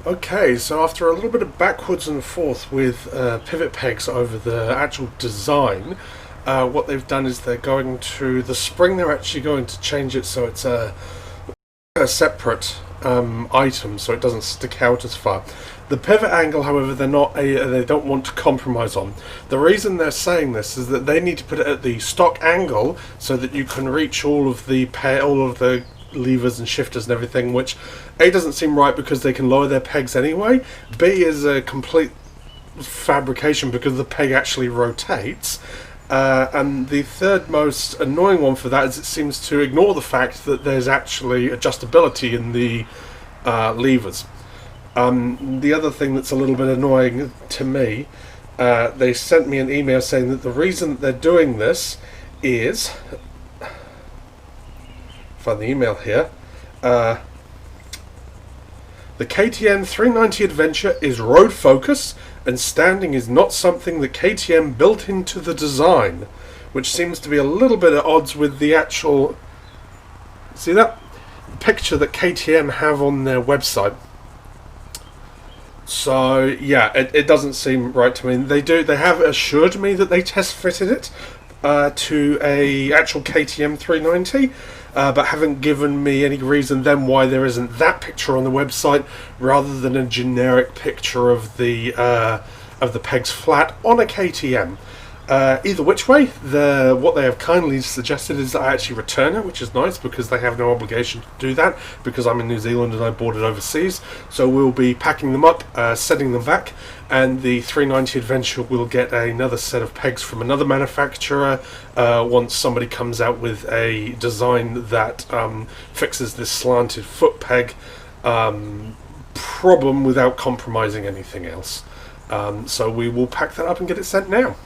Okay, so after a little bit of backwards and forth with Pivot Pegz over the actual design, what they've done is they're going to, the spring they're actually going to change it so it's a separate item, so it doesn't stick out as far. The pivot angle, however, they don't want to compromise on. The reason they're saying this is that they need to put it at the stock angle so that you can reach all of the levers and shifters and everything, which A, doesn't seem right because they can lower their pegs anyway. B, is a complete fabrication because the peg actually rotates. And the third most annoying one for that is it seems to ignore the fact that there's actually adjustability in the levers. The other thing that's a little bit annoying to me, they sent me an email saying that the reason that they're doing this is, find the email here, the KTM 390 Adventure is road focus and standing is not something that KTM built into the design, which seems to be a little bit at odds with the actual, see that picture that KTM have on their website. So yeah, it doesn't seem right to me. They have assured me that they test fitted it to a actual KTM 390, but haven't given me any reason then why there isn't that picture on the website rather than a generic picture of the pegs flat on a KTM. Either which way, what they have kindly suggested is that I actually return it, which is nice because they have no obligation to do that because I'm in New Zealand and I bought it overseas. So we'll be packing them up, setting them back, and the 390 Adventure will get another set of pegs from another manufacturer once somebody comes out with a design that fixes this slanted foot peg problem without compromising anything else. So we will pack that up and get it sent now.